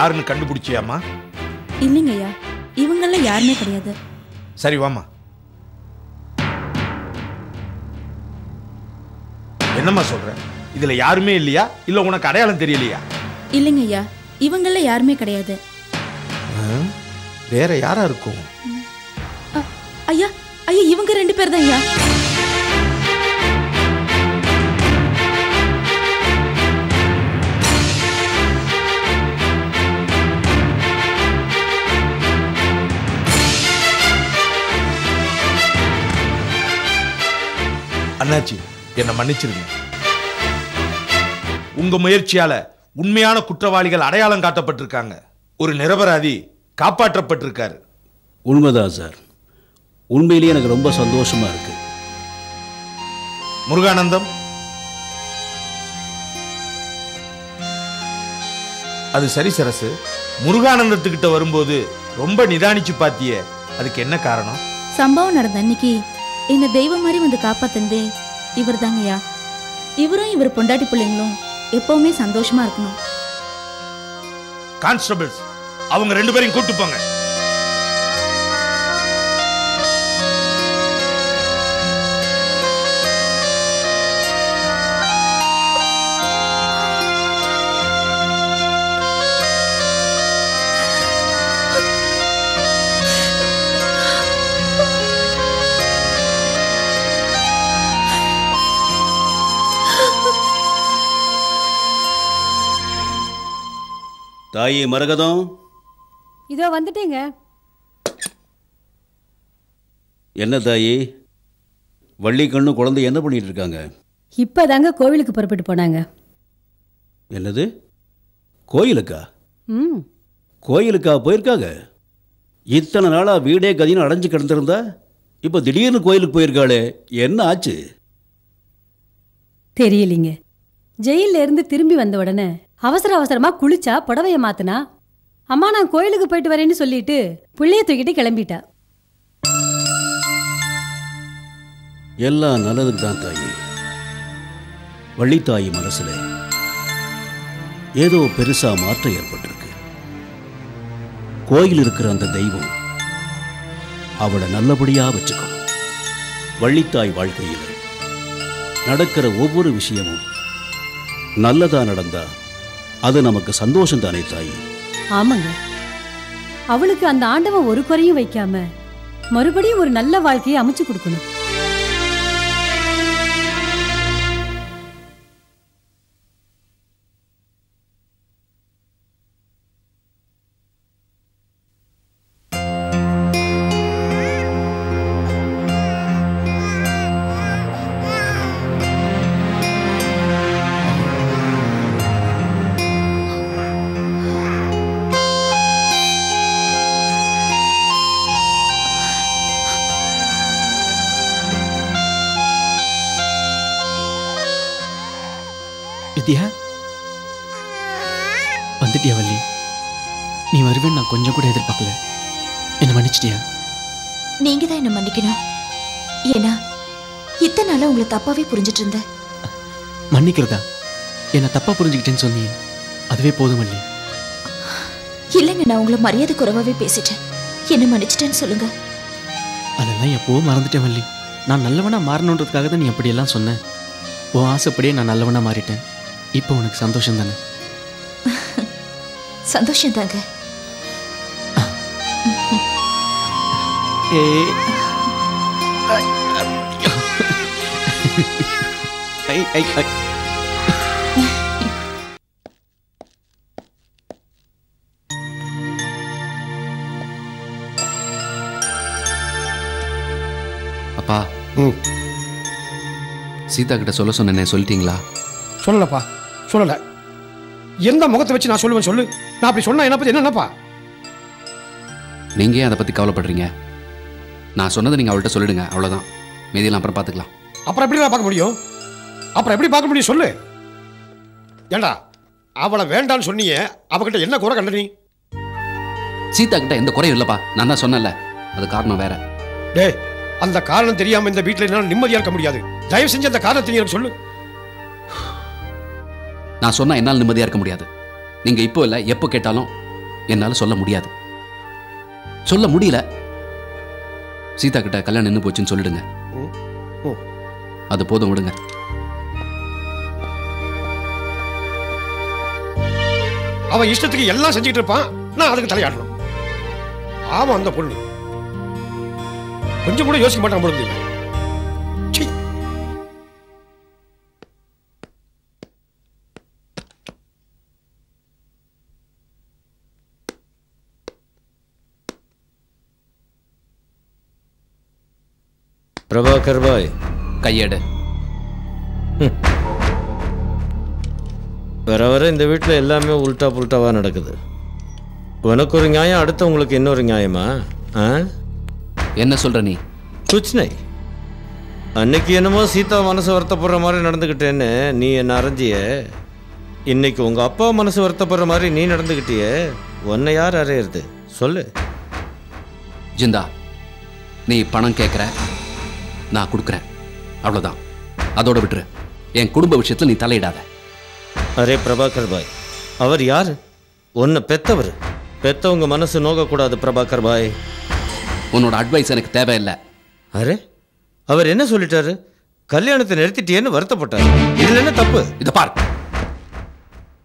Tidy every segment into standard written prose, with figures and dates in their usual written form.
யாருன்னு கண்டுபிடிச்சியாமா? இல்லைங்க ஐயா, இவங்கள யாருமே கிடையாது. சரி வாமா. என்னம்மா சொல்ற? இதுல யாருமே இல்லையா இல்ல உனக்கு அடையாளம் தெரியலையா? இல்லைங்க ஐயா, இவங்கள யாருமே கிடையாது. வேற யாரா இருக்கும்? ஐயா ஐயா, இவங்க 2 பேர் தான் ஐயா. அண்ணாச்சி, என்ன மன்னிச்சிருங்க. உங்க முயற்சியால உண்மையான குற்றவாளிகள் அடையாளம் காட்டப்பட்டிருக்காங்க. ஒரு நிரபராதி காப்பாற்றப்பட்டிருக்காரு. உண்மைதான் சார். உண்மையிலேயே எனக்கு ரொம்ப சந்தோஷமா இருக்கு. முருகானந்தம், அது சரி சரசு, முருகானந்தத்துக்கிட்ட வரும்போது ரொம்ப நிதானிச்சு பாத்தியே, அதுக்கு என்ன காரணம்? சம்பவம் நடந்த அன்னைக்கு என்ன தெய்வம் மாதிரி வந்து காப்பாத்தந்தே இவர் தாங்கய்யா. இவரும் இவர் பொண்டாட்டி பிள்ளைங்களும் எப்பவுமே சந்தோஷமா இருக்கணும். கான்ஸ்டபிள்ஸ், அவங்க 2 பேரையும் கூட்டு போங்க. தாயி மரகதம், இதோ வந்துட்டேங்க. என்ன தாயி, வள்ளி கண்ணு குழந்தை என்ன பண்ணிட்டு இருக்காங்க? இப்பதாங்க கோவிலுக்கு புறப்பட்டு போனாங்க. என்னது, கோயிலுக்கா? ம், கோயிலுக்கா போயிருக்காங்க? இத்தனை நாளா வீடே கதின்னு அடைஞ்சு கிடந்திருந்தா இப்ப திடீர்னு கோயிலுக்கு போயிருக்காளே, என்ன ஆச்சு? தெரியலீங்க. ஜெயில இருந்து திரும்பி வந்த உடனே அவசர அவசரமா குளிச்சா புடவைய மாத்தினா, அம்மா நான் கோயிலுக்கு போயிட்டு வரேன்னு சொல்லிட்டு பிள்ளைய தூக்கிட்டு கிளம்பிட்டா. எல்லாம் நல்லதுக்கு தான் தாயி. வள்ளித்தாயி மனசுல ஏதோ பெருசா மாற்றம் ஏற்பட்டிருக்கு. கோயில் இருக்கிற அந்த தெய்வம் அவளை நல்லபடியா வச்சுக்கணும். வள்ளித்தாய் வாழ்க்கையில் நடக்கிற ஒவ்வொரு விஷயமும் நல்லதா நடந்தா அது நமக்கு சந்தோஷம் தானே தாயி? ஆமாங்க, அவளுக்கு அந்த ஆண்டவன் ஒரு குறையும் வைக்காம மறுபடியும் ஒரு நல்ல வாழ்க்கையை அமைச்சு கொடுக்கணும். வித்யா, வந்துட்டியா வள்ளி? நீ வருவேன்னு நான் கொஞ்சம் கூட எதிர்பார்க்கல. என்ன மன்னிச்சிட்டியா? நீங்க தான் என்ன மன்னிக்கணும். ஏன்னா இத்தனை நாளா உங்களை தப்பாவே புரிஞ்சிட்டு இருந்தேன். மன்னிக்கிறதா? என்ன தப்பா புரிஞ்சுக்கிட்டேன்னு சொன்னீங்க, அதுவே போதும் வள்ளி. இல்லைங்க, நான் உங்களை மரியாதை குறைவாவே பேசிட்டேன். என்ன மன்னிச்சிட்டேன்னு சொல்லுங்க. அதெல்லாம் எப்போவும் மறந்துட்டேன் வள்ளி. நான் நல்லவனா மாறணுன்றதுக்காக தான் நீ அப்படியெல்லாம் சொன்ன. உன் ஆசைப்படியே நான் நல்லவனா மாறிட்டேன். இப்போ உனக்கு சந்தோஷம் தானே? சந்தோஷம் தாங்க. அப்பா ம் சீதா கிட்ட சொல்ல சொன்னேனே, சொல்லிட்டீங்களா? சொல்லலப்பா, சொல்லலை. எந்த முகத்தை வச்சு நான் சொல்லுவேன் சொல்லு? நான் அப்படி சொன்னா என்ன பற்றி என்னப்பா? நீங்கள் ஏன் அதை பற்றி கவலைப்படுறீங்க? நான் சொன்னதை நீங்கள் அவள்கிட்ட சொல்லிடுங்க, அவ்வளோதான். மீதியெல்லாம் அப்புறம் பார்த்துக்கலாம். அப்புறம் எப்படி பார்க்க முடியும்? அப்புறம் எப்படி பார்க்க முடியும் சொல்லு? ஏண்டா அவளை வேண்டான்னு சொன்னியே, அவகிட்ட என்ன குறை கண்ட நீ? சீதா கிட்ட எந்த குறையும் இல்லைப்பா, நான் தான் சொன்னேன்ல. அது காரணம் வேற. டேய், அந்த காரணம் தெரியாம இந்த வீட்டில் என்னால் நிம்மதியா இருக்க முடியாது. தயவு செஞ்சு அந்த காரணத்தை எனக்கு சொல்லு. நான் சொன்னா என்னால் நிம்மதியாக இருக்க முடியாது. நீங்கள் இப்போ இல்லை, எப்போ கேட்டாலும் என்னால் சொல்ல முடியாது. சொல்ல முடியல. சீதா கிட்ட கல்யாணம் நின்று போச்சுன்னு சொல்லிடுங்க. அது போதும், விடுங்க. அவன் இஷ்டத்துக்கு எல்லாம் செஞ்சுட்டு இருப்பான், நான் அதுக்கு தலையாடணும். ஆமா, அந்த பொண்ணு கொஞ்சம் கூட யோசிக்க மாட்டான் போல இருக்கு. சீ. பிரபாகர் பாய், கையேடு. வர வர இந்த வீட்டில் எல்லாமே உல்டா புல்ட்டாவாக நடக்குது. உனக்கு ஒரு நியாயம், அடுத்தவங்களுக்கு இன்னொரு நியாயமா? ஆ, என்ன சொல்ற நீ? குச்னை அன்னைக்கு என்னமோ சீதா மனசு வருத்தப்படுற மாதிரி நடந்துக்கிட்டேன்னு நீ என்ன அரைஞ்சிய. இன்னைக்கு உங்கள் அப்பா மனசு வருத்தப்படுற மாதிரி நீ நடந்துக்கிட்டியே. உன்னை யார் அறையிறது சொல்லு? ஜிந்தா, நீ பணம் கேட்குற, நான் கொடுக்குறேன், அவ்வளோதான். அதோட விட்டுரு. என் குடும்ப விஷயத்தில் நீ தலையிடாத. அரே பிரபாகர் பாய், அவர் யார்? உன்னை பெத்தவர். பெத்தவங்க மனசு நோகக்கூடாது பிரபாகர் பாய். உன்னோட அட்வைஸ் எனக்கு தேவையில்லை. அரே, அவர் என்ன சொல்லிட்டாரு? கல்யாணத்தை நிறுத்திட்டேன்னு வருத்தப்பட்டார். இதுல என்ன தப்பு? இதை பார்,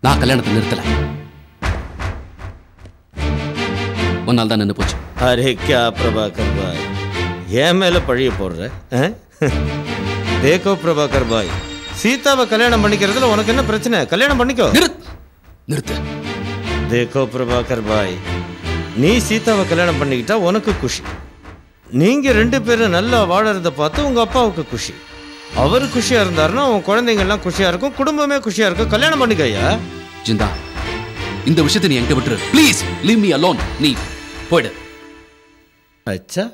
நான் கல்யாணத்தை நிறுத்தல. உன்னால் தான் நின்று போச்சு. அரே கே பிரபாகர் பாய், ஏன் மேல பழிய போடுற? தேக்கோ பிரபாகர் பாய், சீதாவை கல்யாணம் பண்ணிக்கிறதுல உனக்கு என்ன பிரச்சனை? கல்யாணம் பண்ணிக்கோ. நிறுத்து. தேக்கோ பிரபாகர் பாய், நீ சீதாவை கல்யாணம் பண்ணிக்கிட்டா உனக்கு குஷி. நீங்க ரெண்டு பேரும் நல்லா வாழறத பார்த்து உங்க அப்பாவுக்கு குஷி. அவரு குஷியா இருந்தாருன்னா உன் குழந்தைங்க எல்லாம் குஷியா இருக்கும், குடும்பமே குஷியா இருக்கும். கல்யாணம் பண்ணிக்கையா. ஜிந்தா, இந்த விஷயத்தை நீ எங்க விட்டுரு ப்ளீஸ். Leave me alone. நீ போயிடு. அச்சா,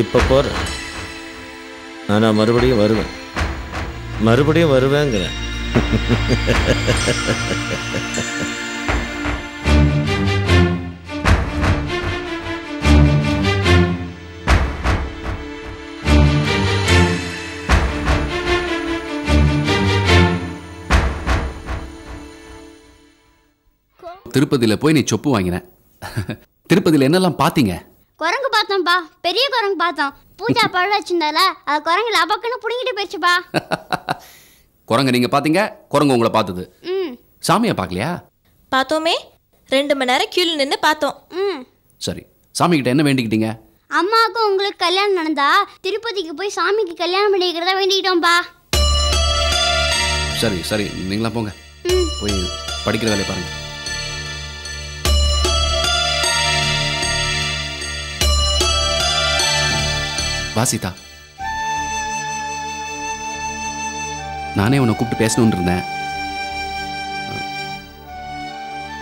இப்ப போறேன். ஆனா மறுபடியும் வருவேன், மறுபடியும் வருவேங்கிறேன். திருப்பதியில போய் நீ சொப்பு வாங்கின. திருப்பதியில என்னெல்லாம் பாத்தீங்க? குரங்கு பார்த்தோம்ப்பா, பெரிய குரங்கு பார்த்தோம். பூஜா பழம் வச்சிருந்தால அது குரங்கு லபக்குன்னு புடுங்கிட்டு போயிடுச்சுப்பா. குரங்கு நீங்க பாத்தீங்க, குரங்கு உங்களை பார்த்தது. சாமியை பார்க்கலையா? பார்த்தோமே, 2 மணி நேரம் கியூல நின்று பார்த்தோம். சரி, சாமி கிட்ட என்ன வேண்டிக்கிட்டீங்க? அம்மாவுக்கும் உங்களுக்கு கல்யாணம் நடந்தா திருப்பதிக்கு போய் சாமிக்கு கல்யாணம் பண்ணிக்கிறதா வேண்டிக்கிட்டோம்ப்பா. சரி சரி, நீங்களா போங்க, போய் படிக்கிற வேலையை பாருங்க. வாசிதா, நானே உன்னை கூப்பிட்டு பேசணும்னு இருந்தேன்.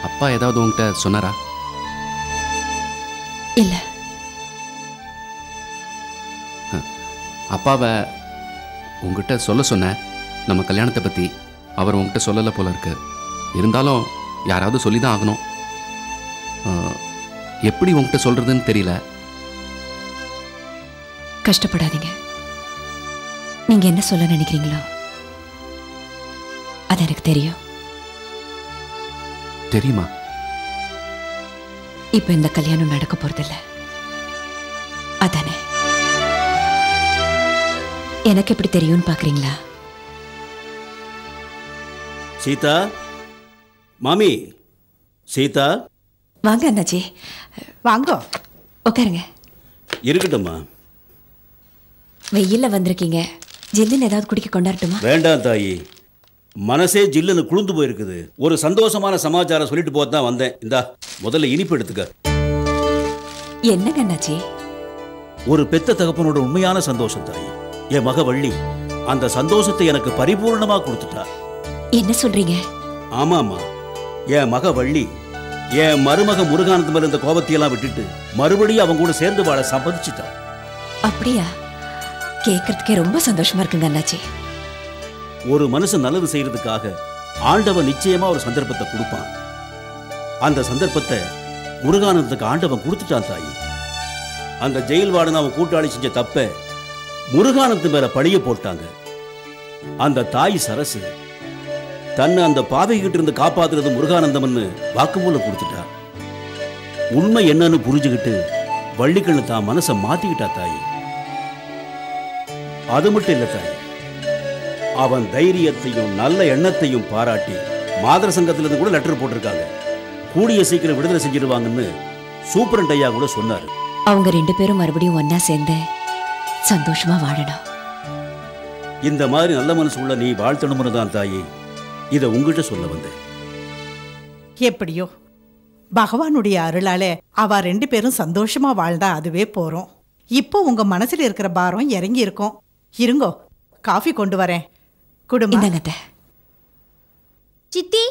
அப்பா ஏதாவது உங்ககிட்ட சொன்னாரா? இல்ல. அப்பாவை உங்ககிட்ட சொல்ல சொன்னேன் நம்ம கல்யாணத்தை பற்றி. அவர் உங்ககிட்ட சொல்லலை போல இருக்கு. இருந்தாலும் யாராவது சொல்லி தான் ஆகணும். எப்படி உங்ககிட்ட சொல்கிறதுன்னு தெரியல. கஷ்டப்படாதீங்க. நீங்க என்ன சொல்ல நினைக்கிறீங்களோ அது எனக்கு தெரியும். தெரியுமா? இப்ப இந்த கல்யாணம் நடக்க போறதில்ல, அதானே? எனக்கு எப்படி தெரியும்னு பாக்குறீங்களா? சீதா, மாமி சீதா, வாங்க அண்ணாச்சி, வாங்க, உட்காருங்க. இருக்கட்டும்மா. வெயில்ல வந்திருக்கீங்க, ஜில்லுன்னு ஏதாவது குடிக்க கொண்டாடட்டுமா? வேண்டாம் தாயி, மனசே ஜில்லுன்னு குளிர்ந்து போயிருக்குது. ஒரு சந்தோஷமான சமாச்சாரம் சொல்லிட்டு போக தான் வந்தேன். இந்தா முதல்ல இனிப்பு எடுத்துக்க. என்னங்க அண்ணாச்சி? ஒரு பெத்த தகப்பனோட உண்மையான சந்தோஷம் தாய். என் மக வள்ளி அந்த சந்தோஷத்தை எனக்கு பரிபூர்ணமா கொடுத்துட்டா. என்ன சொல்றீங்க? ஆமாமா, என் மக வள்ளி என் மருமக முருகானந்த மேல இந்த கோபத்தையெல்லாம் விட்டுட்டு மறுபடியும் அவங்க கூட சேர்ந்து வாழ சம்மதிச்சுட்டா. அப்படியா? கேட்கறதுக்கே ரொம்ப சந்தோஷமா இருக்குங்க அண்ணாச்சி. ஒரு மனுஷன் நல்லது செய்யறதுக்காக ஆண்டவன் நிச்சயமா ஒரு சந்தர்ப்பத்தை கொடுப்பான். அந்த சந்தர்ப்பத்தை முருகானந்தத்துக்கு ஆண்டவன் கொடுத்துட்டான் தாயி. அந்த ஜெயில் வார்டன் அவன் கூட்டாளி செஞ்ச தப்ப முருகானந்த மேல பழிய போட்டாங்க. அந்த தாய் சரசு தன்னை அந்த பாவைகிட்ட இருந்து காப்பாத்துறது முருகானந்தம்னு வாக்குமூலம் கொடுத்துட்டா. உண்மை என்னன்னு புரிஞ்சுக்கிட்டு வள்ளிக்கண்ணு தான் மனசை மாத்திக்கிட்டா தாயி. அது மட்டும் இல்ல தாயி, அவன் தைரியத்தையும் நல்ல எண்ணத்தையும் பாராட்டி மாதர சங்கத்திலிருந்து கூட லெட்டர் போட்டிருக்காங்க. கூடிய சீக்கிரம் விடுதலை செஞ்சிருவாங்கன்னு சூப்பரண்ட் ஐயா கூட சொன்னாரு. அவங்க 2 பேரும் மறுபடியும் ஒன்னா சேர்ந்து சந்தோஷமா வாழணும். இந்த மாதிரி நல்ல மனசு உள்ள நீ வாழ்த்தணும்னு தான் தாயி இதை உங்ககிட்ட சொல்ல வந்தேன். எப்படியோ பகவானுடைய அருளாலே அவ 2 பேரும் சந்தோஷமா வாழ்ந்தா அதுவே போறோம். இப்போ உங்க மனசுல இருக்கிற பாரம் இறங்கி இருக்கும். இருங்கோ, காஃபி கொண்டு வரேன். குடும்பம் சித்தி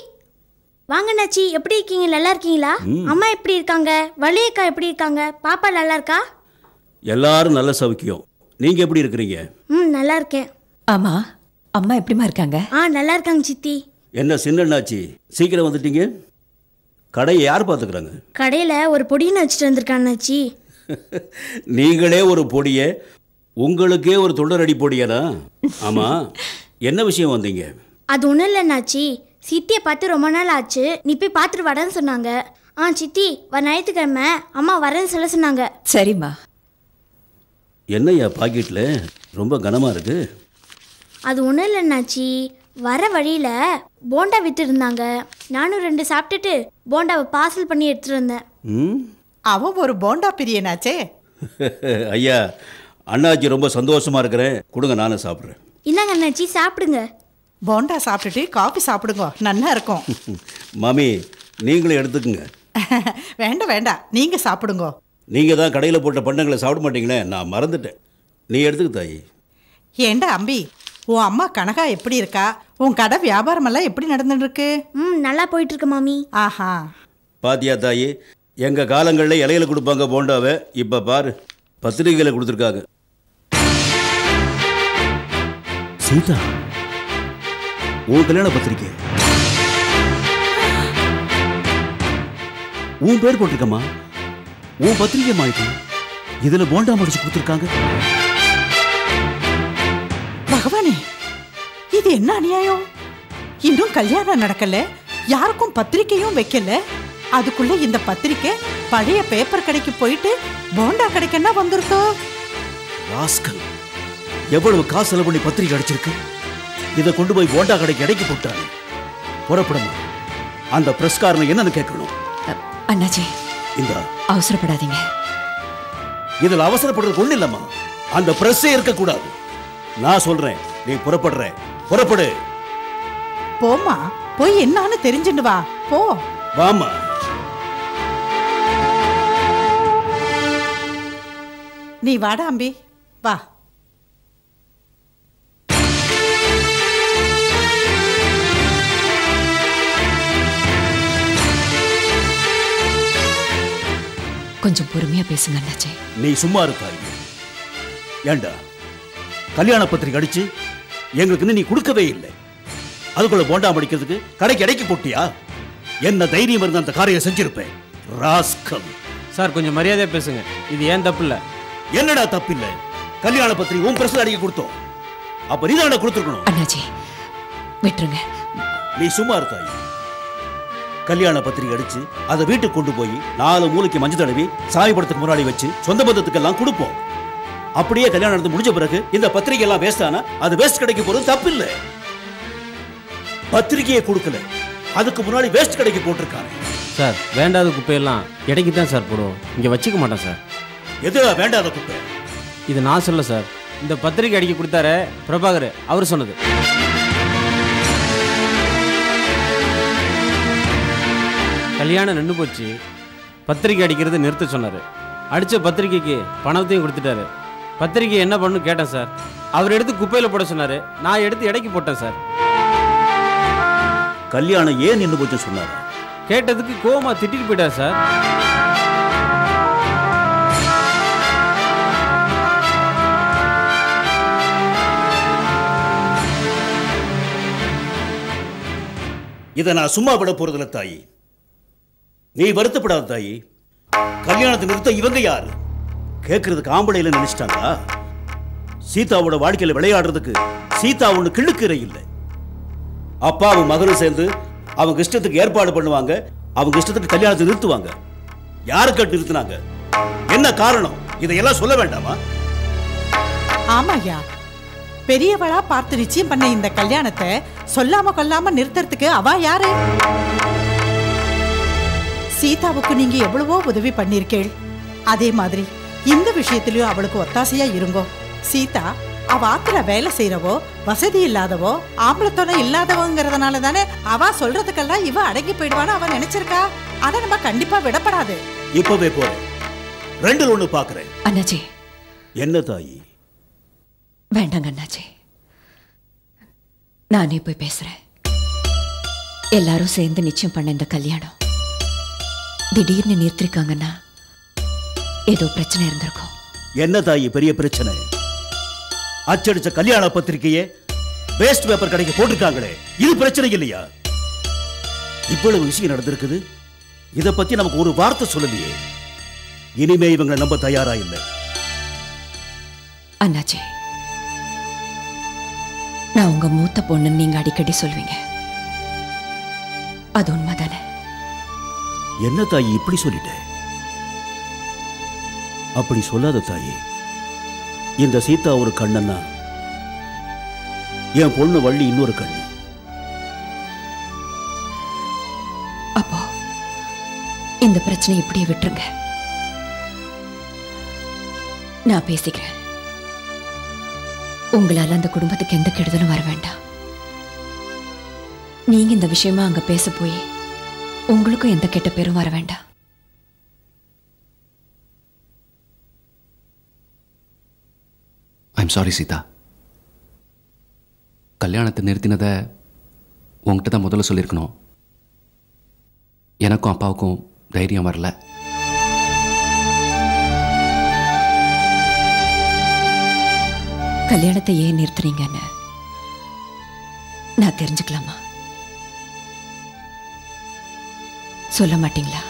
வாங்கண்ணாச்சி, எப்படி இருக்கீங்க? நல்லா இருக்கீங்களா? அம்மா எப்படி இருக்காங்க? வள்ளியக்கா எப்படி இருக்காங்க? பாப்பா நல்லா இருக்கா? எல்லாரும் நல்ல சௌக்கியம். நீங்க எப்படி இருக்கிறீங்க? நல்லா இருக்கேன். ஆமா, அம்மா எப்படிமா இருக்காங்க? நல்லா இருக்காங்க சித்தி. என்ன சின்னண்ணாச்சி சீக்கிரம் வந்துட்டீங்க? கடையை யார் பார்த்துக்கிறாங்க? கடையில ஒரு பொடின்னு வச்சுட்டு வந்திருக்காண்ணாச்சி. நீங்களே ஒரு பொடிய, உங்களுக்கே ஒரு தொண்டரடி பொடியனா? ஆமா, என்ன விஷயம் வந்தீங்க? அது ஒன்றும் இல்லைண்ணாச்சி, சித்தியை பார்த்து ரொம்ப நாள் ஆச்சு, நீ போய் பார்த்துட்டு வரேன்னு சொன்னாங்க. சித்தி வர ஞாயிற்றுக்கிழமை அம்மா வரேன்னு சொல்ல சொன்னாங்க. சரிம்மா. என்னய்யா பாக்கெட்ல ரொம்ப கனமா இருக்கு? அது ஒன்றும் இல்லைண்ணாச்சி, வர வழியில் போண்டா விற்று இருந்தாங்க. நானும் 2 சாப்பிட்டுட்டு போண்டாவை பார்சல் பண்ணி எடுத்துட்டு வந்தேன். அவ ஒரு போண்டா பிரியனாச்சே. ஐயா, அண்ணாச்சி ரொம்ப சந்தோஷமா இருக்கிறேன், கொடுங்க நானும் சாப்பிட்றேன். இந்தாங்க அண்ணாச்சி சாப்பிடுங்க. போண்டா சாப்பிட்டுட்டு காஃபி சாப்பிடுங்க, நல்லா இருக்கும். மாமி நீங்களும் எடுத்துக்குங்க. வேண்டாம் வேண்டாம், நீங்க சாப்பிடுங்க. நீங்க தான் கடையில் போட்ட பண்டங்களை சாப்பிட மாட்டீங்களே, நான் மறந்துட்டேன். நீ எடுத்துக்க தாயி. ஏண்டா அம்பி, உன் அம்மா கனகா எப்படி இருக்கா? உன் கடை வியாபாரம் எல்லாம் எப்படி நடந்துட்டு இருக்கு? நல்லா போயிட்டு இருக்கு மாமி. ஆஹா, பாத்தியா தாயி, எங்க காலங்களில் இலையில கொடுப்பாங்க போண்டாவை, இப்ப பாரு பத்திரிகையில கொடுத்துருக்காங்க. சீதா, உன் கல்யாண பத்திரிக்கை உன் பேர் போட்டிருக்கம்மா. உன் பத்திரிகை மாய்க்கு இதுல போண்டா முடிச்சு கொடுத்துருக்காங்க. பகவானே, இது என்ன அநியாயம்? இன்னும் கல்யாணம் நடக்கல, யாருக்கும் பத்திரிக்கையும் வைக்கல. அதுக்குள்ள இந்த பத்திரிக்கை பழைய பேப்பர் கடைக்கு போயிட்டு போண்டா கடைக்குன்னா வந்திருக்கோ? ராஸ்கல், எவ்வளவு காசு செலவு பண்ணி பத்திரிக்கை அடிச்சிருக்கு. இதை கொண்டு போய் போண்டா கடைக்கு இடைக்கு போட்டாங்க. புறப்படமா, அந்த பிரஸ்காரனை என்னன்னு கேட்கணும். அண்ணாச்சி, இந்த அவசரப்படாதீங்க. இதுல அவசரப்படுறது ஒண்ணு இல்லம்மா, அந்த பிரஸ்ஸே இருக்கக்கூடாது. நான் சொல்றேன், நீ புறப்படுற, புறப்படு. போமா, போய் என்னன்னு தெரிஞ்சுட்டு வா. போ. வாமா. நீ வாடா அம்பி, வா. கொஞ்சம் பொறுமையா பேசுங்க அண்ணாச்சி. நீ சும்மா இருக்காய். ஏண்டா கல்யாண பத்திரிக்கை அடிச்சு எங்களுக்கு நீ கொடுக்கவே இல்லை, அதுக்குள்ள போண்டா மடிக்கிறதுக்கு கடைக்கு இடைக்கு போட்டியா? என்ன தைரியம் இருந்தா அந்த காரியம் செஞ்சிருப்பேன். ராஸ்கல். சார் கொஞ்சம் மரியாதையா பேசுங்க, இது ஏன் தப்பு இல்ல. என்னடா தப்பு இல்ல? கல்யாண பத்திரிக்கை உன் பிரஸ்ல அடிக்க கொடுத்தோம், அப்ப நீ தானே கொடுத்துருக்கணும். அண்ணாச்சி விட்டுருங்க. நீ சும்மா இருக்காய். கல்யாண பத்திரிகை அடிச்சு அதை வீட்டுக்கு கொண்டு போய் 4 மூலைக்கு மஞ்சள் தடவி சாமி படத்துக்கு முன்னாடி வச்சு சொந்த பந்தத்துக்கெல்லாம் கொடுப்போம். அப்படியே கல்யாணம் நடந்து முடிஞ்ச பிறகு இந்த பத்திரிகை எல்லாம் வேஸ்ட் ஆனா அது வேஸ்ட் கிடைக்க போறது தப்பு இல்ல. பத்திரிகையை கொடுக்கல, அதுக்கு முன்னாடி வேஸ்ட் கடைக்கு போட்டிருக்காங்க. சார் வேண்டாத குப்பையெல்லாம் இடைக்கு தான் சார் போடுவோம், இங்கே வச்சுக்க மாட்டோம் சார். எது வேண்டாத குப்பை? இது நான் சொல்ல சார், இந்த பத்திரிகை அடிக்க கொடுத்தாரு பிரபாகர், அவர் சொன்னது. கல்யாணம் நின்று போச்சு, பத்திரிக்கை அடிக்கிறது நிறுத்த சொன்னார். அடித்த பத்திரிக்கைக்கு பணத்தையும் கொடுத்துட்டாரு. பத்திரிக்கை என்ன பண்ணு கேட்டேன் சார். அவர் எடுத்து குப்பையில் போட சொன்னார். நான் எடுத்து எடைக்கு போட்டேன் சார். கல்யாணம் ஏன் நின்று போச்சு சொன்னார்? கேட்டதுக்கு கோவமா திட்டிட்டு போயிட்டார் சார். இதை நான் சும்மா விட போறதில்ல தாயி. நீ வருத்தப்படாத தாயி. கல்யாணத்தை நிறுத்த இவங்க யாரு? கேட்கறதுக்கு ஆம்பளையில நினைச்சிட்டாங்களா? சீதாவோட வாழ்க்கையில விளையாடுறதுக்கு சீதா ஒண்ணு கிள்ளுக்கீரை இல்லை. அப்பாவும் மகனும் சேர்ந்து அவங்க இஷ்டத்துக்கு ஏற்பாடு பண்ணுவாங்க, அவங்க இஷ்டத்துக்கு கல்யாணத்தை நிறுத்துவாங்க. யாரு கேட்டு நிறுத்தினாங்க? என்ன காரணம்? இதையெல்லாம் சொல்ல வேண்டாமா? ஆமாய்யா, பெரியவளா பார்த்து நிச்சயம் பண்ண இந்த கல்யாணத்தை சொல்லாம கொல்லாம நிறுத்துறதுக்கு அவ யாரு? சீதாவுக்கு நீங்க எவ்வளவோ உதவி பண்ணிருக்கேள். அதே மாதிரி இந்த விஷயத்திலயும் அவளுக்கு ஒத்தாசையா இருங்கோ. சீதா அவ ஆத்துல வேலை செய்யறவோ, வசதி இல்லாதவோ, ஆம்பளத்தோன இல்லாதவங்கிறதுனால தானே அவ சொல்றதுக்கெல்லாம் இவ அடங்கி போயிடுவான்னு அவ நினைச்சிருக்கா. அதை நம்ம கண்டிப்பா விடப்படாது. இப்பவே போறேன். ரெண்டுல ஒண்ணு பாக்குறேன். அண்ணாச்சி. என்ன தாயி? வேண்டாங்க அண்ணாச்சி, நானே போய் பேசுறேன். எல்லாரும் சேர்ந்து நிச்சயம் பண்ண இந்த கல்யாணம் திடீர்னு நிறுத்திருக்காங்கன்னா ஏதோ பிரச்சனை இருந்திருக்கும். என்ன தாயி பெரிய பிரச்சனை? அச்சடிச்ச கல்யாண பத்திரிகையே வேஸ்ட் பேப்பர் கடைக்கு போட்டிருக்காங்களே, இது பிரச்சனை இல்லையா? இவ்வளவு விஷயம் நடந்திருக்குது, இத பத்தி நமக்கு ஒரு வார்த்தை சொல்லலையே. இனிமே இவங்களை நம்ப தயாரா இல்லை. அண்ணாச்சி, நான் உங்க மூத்த பொண்ணுன்னு நீங்க அடிக்கடி சொல்வீங்க, அது உண்மைதானே? என்ன தாயி இப்படி சொல்லிட்ட? அப்படி சொல்லாத தாயி. இந்த சீதா ஒரு கண்ணன்னா என் பொண்ணு வள்ளி இன்னொரு கண்ணு. அப்போ இந்த பிரச்சனை இப்படியே விட்டுருங்க. நான் பேசிக்கிறேன். உங்களால அந்த குடும்பத்துக்கு எந்த கெடுதலும் வர வேண்டாம். நீங்க இந்த விஷயமா அங்க பேச போய் உங்களுக்கும் எந்த கெட்ட பேரும் வர வேண்டாம். I'm sorry Sita. கல்யாணத்தை நிறுத்தினதை உங்ககிட்ட தான் முதல்ல சொல்லியிருக்கணும். எனக்கும் அப்பாவுக்கும் தைரியம் வரல. கல்யாணத்தை ஏன் நிறுத்துறீங்கன்னு நான் தெரிஞ்சுக்கலாமா? சொல்ல மாட்டீங்களா?